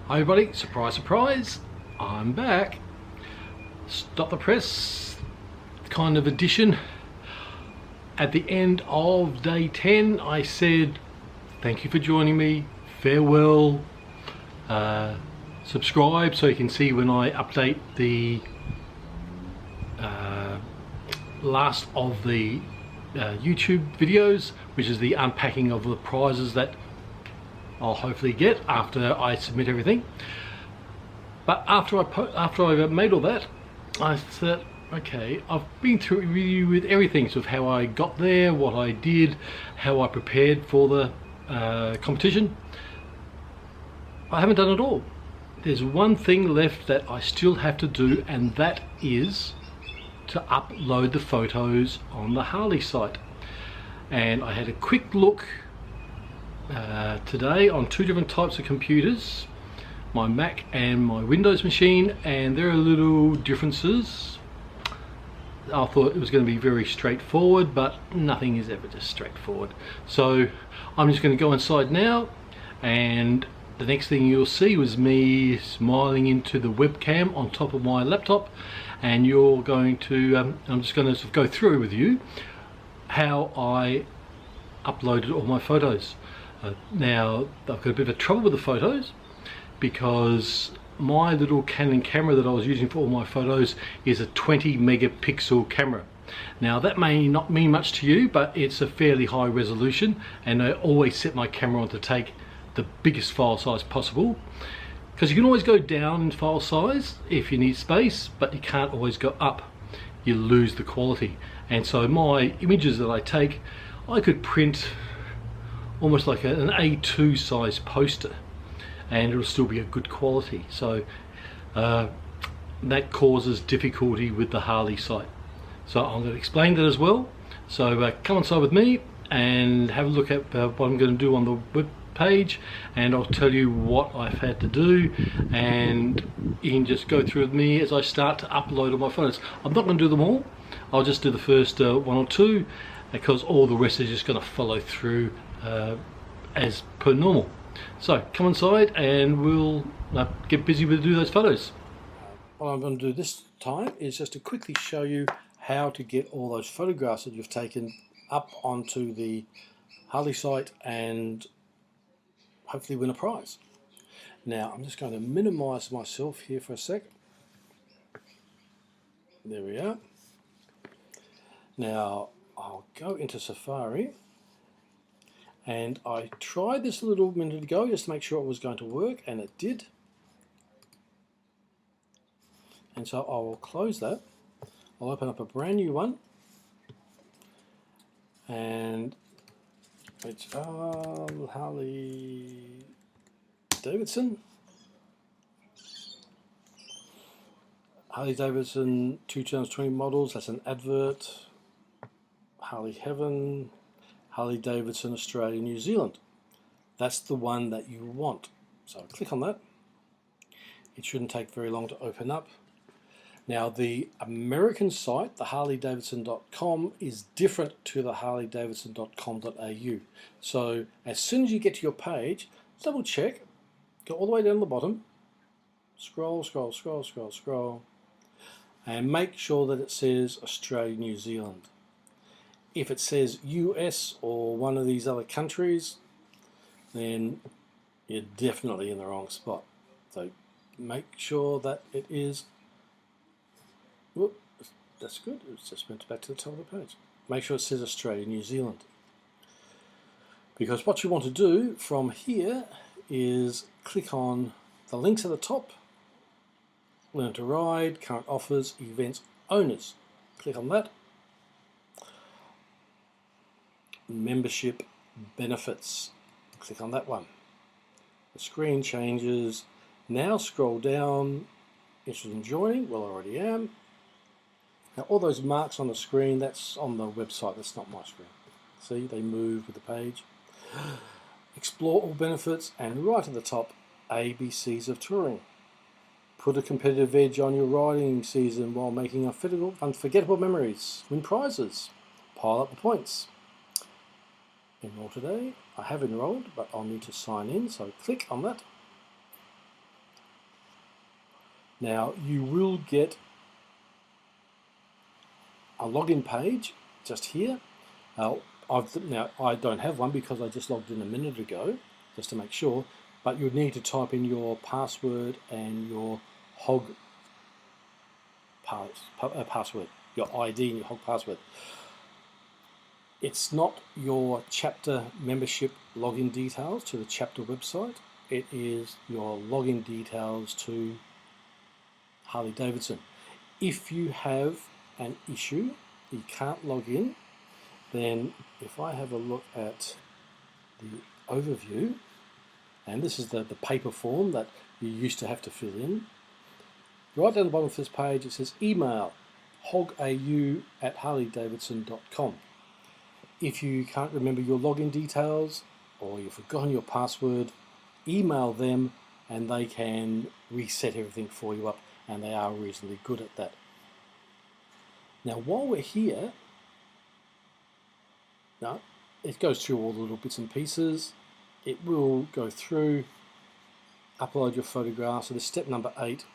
Hi everybody, surprise surprise, I'm back. Stop the press kind of edition. At the end of day 10 I said thank you for joining me, farewell, subscribe so you can see when I update the last of the YouTube videos, which is the unpacking of the prizes that I'll hopefully get after I submit everything. But after I've made all that, I thought, okay, I've been through a review with everything, sort of how I got there, what I did, how I prepared for the competition. I haven't done it all. There's one thing left that I still have to do, and that is to upload the photos on the Harley site. And I had a quick look today on two different types of computers, my Mac and my Windows machine, and there are little differences. I thought it was going to be very straightforward, but nothing is ever just straightforward. So I'm just going to go inside now, and the next thing you'll see was me smiling into the webcam on top of my laptop, and you're going to I'm just going to sort of go through with you how I uploaded all my photos. Now I've got a bit of trouble with the photos because my little Canon camera that I was using for all my photos is a 20 megapixel camera. Now that may not mean much to you, but it's a fairly high resolution, and I always set my camera on to take the biggest file size possible, because you can always go down in file size if you need space, but you can't always go up. You lose the quality. And so my images that I take, I could print almost like an A2 size poster and it'll still be a good quality. So that causes difficulty with the Harley site. So I'm going to explain that as well. So come inside with me and have a look at what I'm going to do on the web page, and I'll tell you what I've had to do, and you can just go through with me as I start to upload all my photos. I'm not going to do them all. I'll just do the first one or two, because all the rest is just going to follow through as per normal. So come inside and we'll get busy with do those photos. What I'm going to do this time is just to quickly show you how to get all those photographs that you've taken up onto the Harley site and hopefully win a prize. Now I'm just going to minimize myself here for a sec. There we are. Now I'll go into Safari, and I tried this a little minute ago just to make sure it was going to work, and it did. And so I will close that. I'll open up a brand new one, and it's Harley Davidson. Harley Davidson 2020 models, that's an advert. Harley Heaven, Harley Davidson Australia, New Zealand. That's the one that you want. So click on that. It shouldn't take very long to open up. Now the American site, the harleydavidson.com, is different to the harleydavidson.com.au. So as soon as you get to your page, double check, go all the way down to the bottom, scroll, scroll, scroll, scroll, scroll, and make sure that it says Australia, New Zealand. If it says US or one of these other countries, then you're definitely in the wrong spot. So make sure that it is, whoop, that's good, it's just went back to the top of the page. Make sure it says Australia, New Zealand. Because what you want to do from here is click on the links at the top, learn to ride, current offers, events, owners. Click on that. Membership benefits, click on that one. The screen changes. Now scroll down, interested in joining, well I already am. Now all those marks on the screen, that's on the website, that's not my screen. See, they move with the page. Explore all benefits, and right at the top, ABCs of Touring. Put a competitive edge on your riding season while making unforgettable memories. Win prizes. Pile up the points. Enroll today. I have enrolled, but I'll need to sign in, so click on that. Now you will get a login page just here. Now I don't have one because I just logged in a minute ago, just to make sure, but you'd need to type in your password and your hog password, your ID and your hog password. It's not your chapter membership login details to the chapter website, it is your login details to Harley Davidson. If you have an issue, you can't log in, then if I have a look at the overview, and this is the paper form that you used to have to fill in, right down the bottom of this page it says email hogau@harleydavidson.com. If you can't remember your login details or you've forgotten your password, email them and they can reset everything for you up, and they are reasonably good at that. Now while we're here, now it goes through all the little bits and pieces. It will go through, upload your photograph. So this is step number 8.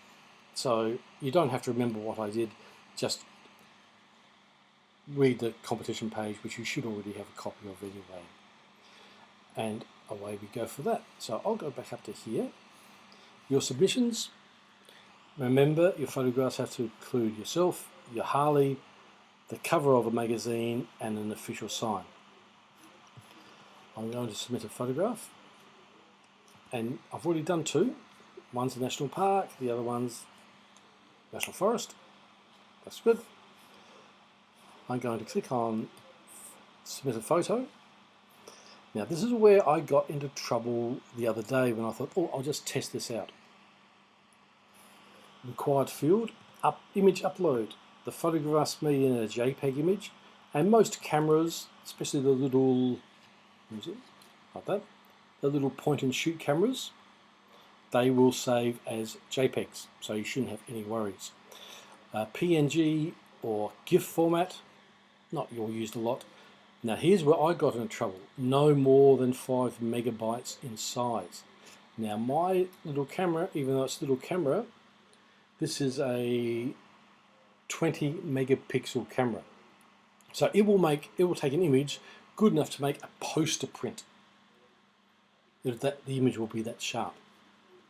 So you don't have to remember what I did, just read the competition page, which you should already have a copy of anyway. And away we go for that. So I'll go back up to here. Your submissions. Remember, your photographs have to include yourself, your Harley, the cover of a magazine, and an official sign. I'm going to submit a photograph, and I've already done 2. One's a national park, the other one's national forest. That's good. I'm going to click on submit a photo. Now this is where I got into trouble the other day when I thought, oh, I'll just test this out. Required field, image upload. The photograph's me in a JPEG image, and most cameras, especially the little, like that, the little point and shoot cameras, they will save as JPEGs, so you shouldn't have any worries. PNG or GIF format, not your used a lot. Now here's where I got into trouble. No more than 5 megabytes in size. Now my little camera, even though it's a little camera, this is a 20 megapixel camera. So it will take an image good enough to make a poster print. The image will be that sharp.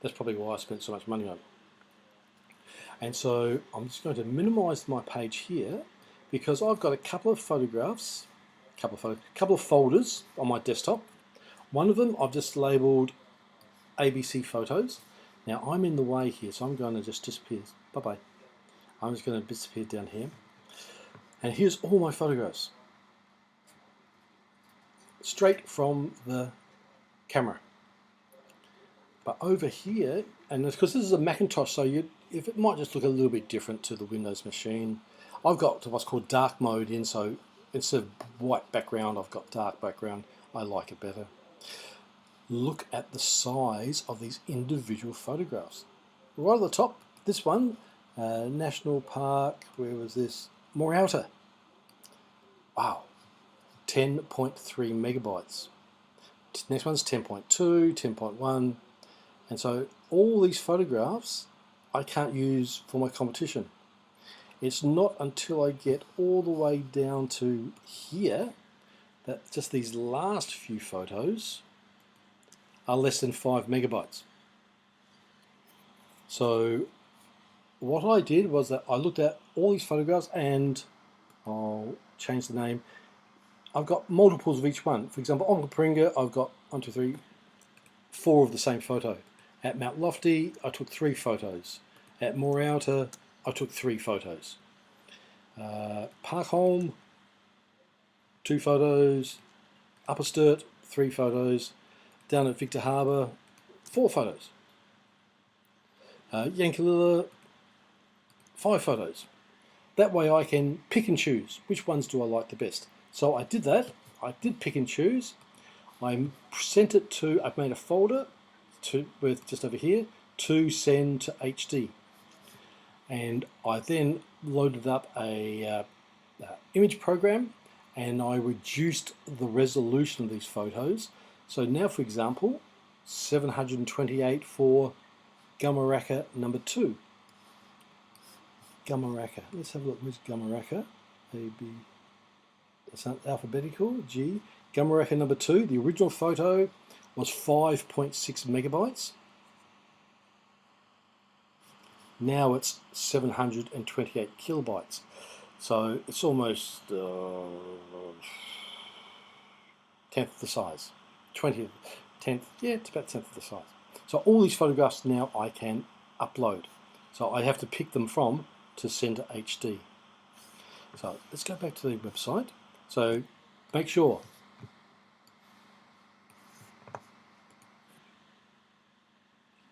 That's probably why I spent so much money on it. And so I'm just going to minimize my page here because I've got a couple of photographs, couple of folders on my desktop. One of them I've just labeled ABC photos. Now I'm in the way here, so I'm going to just disappear. Bye-bye. I'm just going to disappear down here. And here's all my photographs. Straight from the camera. But over here, and because this is a Macintosh, so if it might just look a little bit different to the Windows machine, I've got what's called dark mode in, so instead of white background, I've got dark background. I like it better. Look at the size of these individual photographs. Right at the top, this one, National Park, where was this? Morialta. Wow, 10.3 megabytes. Next one's 10.2, 10.1, and so all these photographs I can't use for my competition. It's not until I get all the way down to here that just these last few photos are less than 5 megabytes. So what I did was that I looked at all these photographs, and I'll change the name. I've got multiples of each one. For example, on Kapringa, I've got 1, 2, 3, 4 of the same photo. At Mount Lofty, I took 3 photos. At Morialta, I took 3 photos. Parkholm, 2 photos. Upper Sturt, 3 photos. Down at Victor Harbour, 4 photos. Yankalilla, 5 photos. That way I can pick and choose which ones do I like the best. So I did that. I did pick and choose. I sent it to, I've made a folder with just over here, to send to HD. And I then loaded up a image program, and I reduced the resolution of these photos. So now, for example, 728 for Gamaraka number 2. Gumaraka. Let's have a look. Where's Gumaraka? A-B. That's not alphabetical. G. Gumaraka number 2. The original photo was 5.6 megabytes. Now it's 728 kilobytes. So it's almost 10th the size. 20th, 10th, yeah, it's about 10th of the size. So all these photographs now I can upload. So I have to pick them from to send to HD. So let's go back to the website. So make sure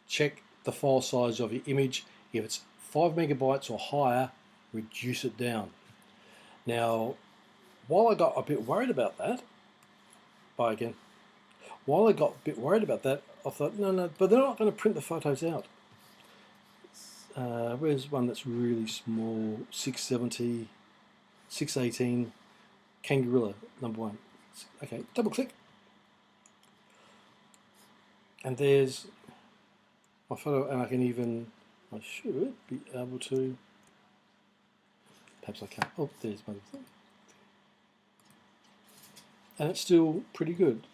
check the file size of your image. If it's 5 megabytes or higher, reduce it down. Now, while I got a bit worried about that, I thought, no, but they're not going to print the photos out. Where's one that's really small? 670, 618, Kangaroo number 1. Okay, double click. And there's my photo, and I should be able to, perhaps I can't. Oh, there's my thing. And it's still pretty good.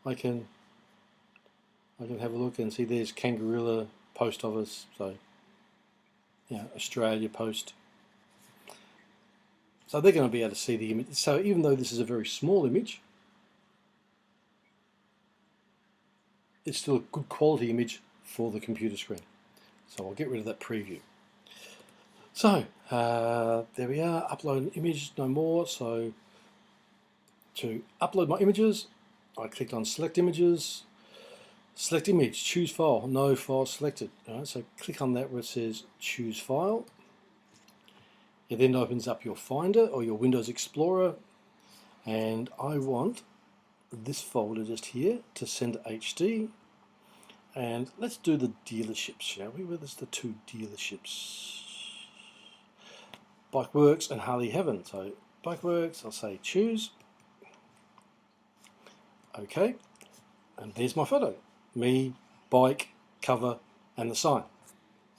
I can have a look and see there's Kangaroo Post Office, so yeah, Australia Post. So they're going to be able to see the image. So even though this is a very small image, it's still a good quality image for the computer screen. So I'll get rid of that preview. So there we are, upload an image, no more. So to upload my images, I clicked on select images, select image, choose file, no file selected. All right, so click on that where it says choose file. It then opens up your Finder or your Windows Explorer, and I want this folder just here to send to HD. And let's do the dealerships, shall we? Where there's the 2 dealerships, Bikeworks and Harley Heaven. So Bikeworks, I'll say choose. Okay, and there's my photo. Me, bike, cover, and the sign.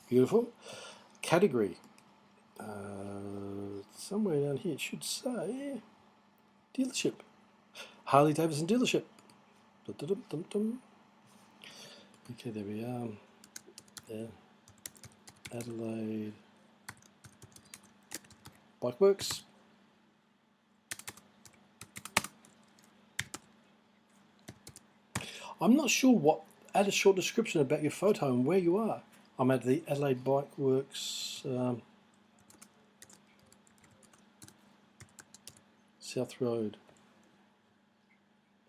Beautiful. Category. Somewhere down here it should say dealership. Harley Davidson dealership. Dum-dum-dum-dum. Okay, there we are. There. Adelaide. Bikeworks. I'm not sure add a short description about your photo and where you are. I'm at the Adelaide Bikeworks South Road.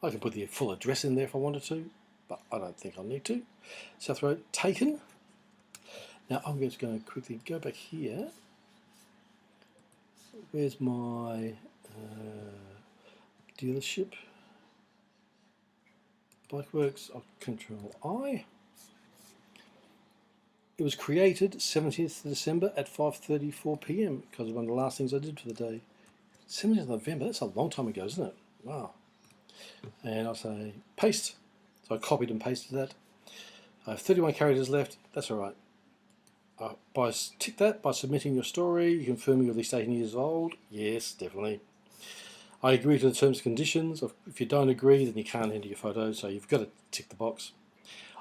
I can put the full address in there if I wanted to, but I don't think I'll need to. South Road, taken. Now I'm just going to quickly go back here. Where's my dealership? Bikeworks, I'll Control I. It was created 17th of December at 5:34 PM because of one of the last things I did for the day. 17th of November, that's a long time ago, isn't it? Wow. And I'll say paste. So I copied and pasted that. I have 31 characters left, that's alright. Tick that by submitting your story. You confirm you're at least 18 years old. Yes, definitely. I agree to the terms and conditions. If you don't agree, then you can't enter your photos, so you've got to tick the box.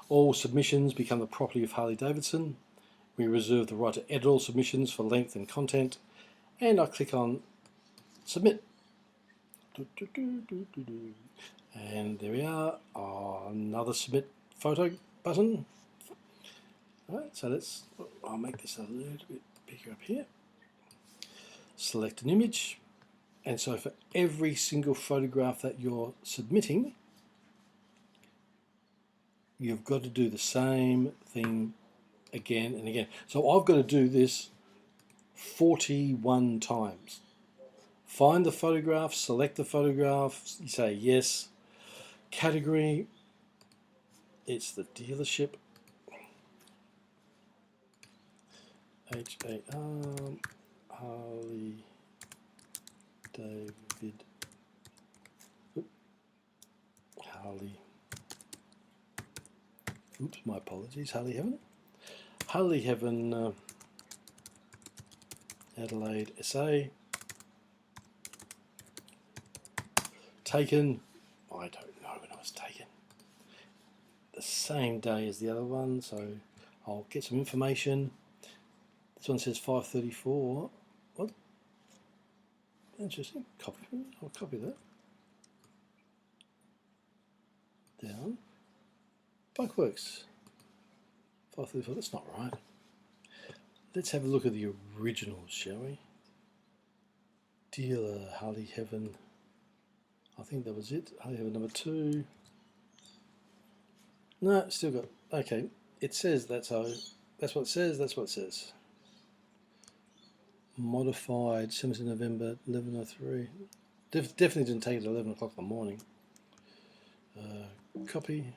All submissions become the property of Harley Davidson. We reserve the right to edit all submissions for length and content. And I click on submit. And there we are. Another submit photo button. Alright, so I'll make this a little bit bigger up here. Select an image. And so for every single photograph that you're submitting, you've got to do the same thing again and again. So I've got to do this 41 times. Find the photograph, select the photograph, you say yes. Category, it's the dealership. H-A-R, Harley David, Harley, oops, my apologies, Harley Heaven. Harley Heaven Adelaide, SA. Taken, I don't know when I was taken. The same day as the other one, so I'll get some information. This one says 5:34. What? Interesting. Copy. I'll copy that. Down. Bikeworks. 5:34. That's not right. Let's have a look at the originals, shall we? Dealer Harley Heaven. I think that was it. Harley Heaven number 2. No, still got. Okay. It says that's how. That's what it says. That's what it says. Modified 17th November 11:03. Definitely didn't take it at 11 o'clock in the morning. Copy.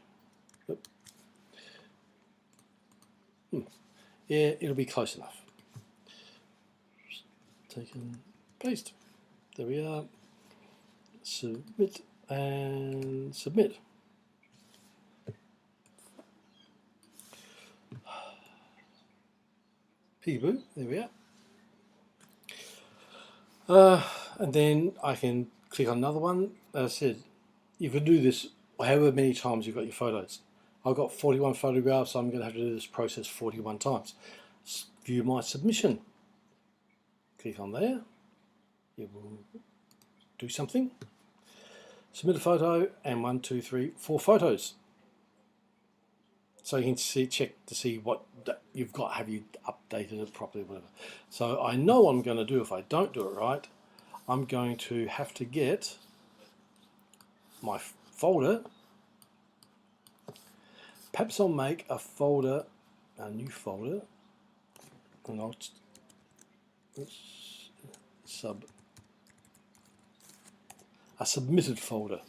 Oop. Yeah, it'll be close enough. Taken, paste. There we are. Submit and submit. Peekaboo, there we are. And then I can click on another one. As I said, you can do this however many times you've got your photos. I've got 41 photographs, so I'm going to have to do this process 41 times. View my submission. Click on there. It will do something. Submit a photo, and 1, 2, 3, 4 photos. So you can see, check to see what you've got. Have you updated it properly, whatever. So I know what I'm going to do if I don't do it right. I'm going to have to get my folder. Perhaps I'll make a folder, a new folder, and I'll a submitted folder,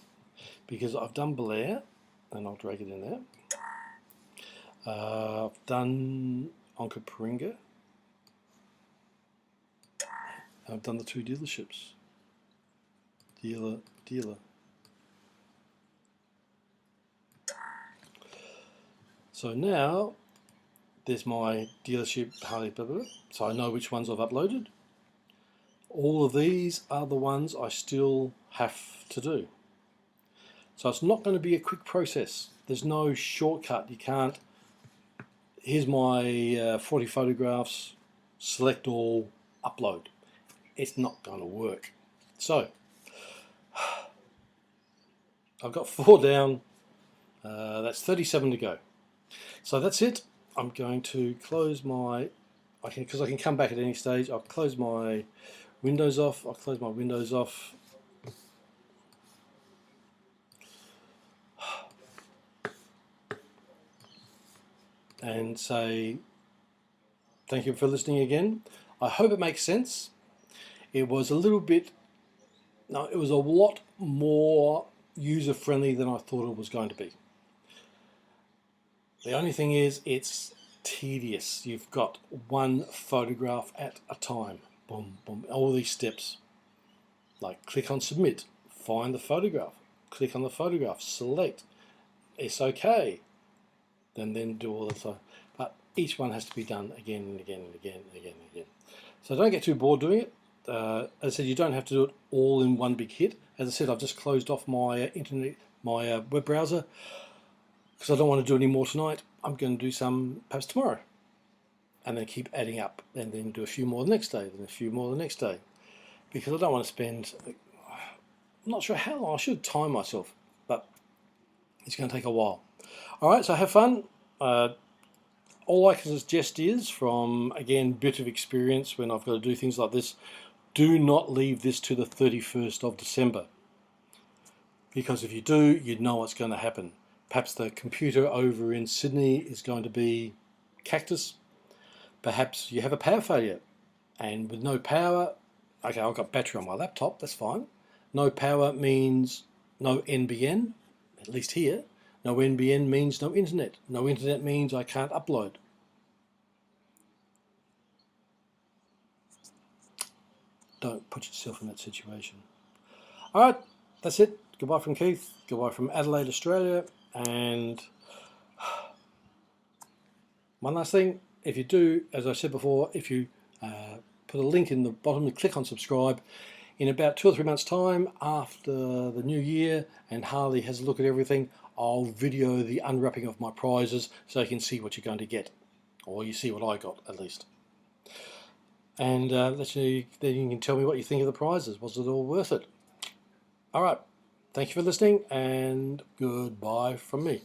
because I've done Blair, and I'll drag it in there. I've done Onkaparinga. I've done the 2 dealerships. Dealer. So now there's my dealership Harley, blah, blah, blah. So I know which ones I've uploaded. All of these are the ones I still have to do. So it's not going to be a quick process. There's no shortcut. You can't, here's my 40 photographs, select all, upload. It's not going to work. So I've got 4 down. That's 37 to go. So that's it. I'm going to close my, because I can come back at any stage. I'll close my windows off. I'll close my windows off. And say thank you for listening again. I hope it makes sense. It was a little bit, no, it was a lot more user-friendly than I thought it was going to be. The only thing is, it's tedious. You've got one photograph at a time. Boom, boom, all these steps. Like click on submit, find the photograph, click on the photograph, select, it's okay. Then do all the time. But each one has to be done again and again and again and again and again. So don't get too bored doing it. As I said, you don't have to do it all in one big hit. As I said, I've just closed off my internet, my web browser, because I don't want to do any more tonight. I'm going to do some perhaps tomorrow, and then keep adding up, and then do a few more the next day, then a few more the next day, because I don't want to spend, I'm not sure how long. I should time myself, but it's going to take a while. Alright, so have fun. All I can suggest is, from, again, bit of experience when I've got to do things like this, do not leave this to the 31st of December. Because if you do, you know what's going to happen. Perhaps the computer over in Sydney is going to be cactus. Perhaps you have a power failure. And with no power, okay, I've got battery on my laptop, that's fine. No power means no NBN, at least here. No NBN means no internet. No internet means I can't upload. Don't put yourself in that situation. Alright, that's it. Goodbye from Keith. Goodbye from Adelaide, Australia. And one last thing, if you do, as I said before, if you put a link in the bottom to click on subscribe. In about 2 or 3 months time, after the new year and Harley has a look at everything, I'll video the unwrapping of my prizes so you can see what you're going to get, or you see what I got at least. And then you can tell me what you think of the prizes. Was it all worth it? Alright, thank you for listening, and goodbye from me.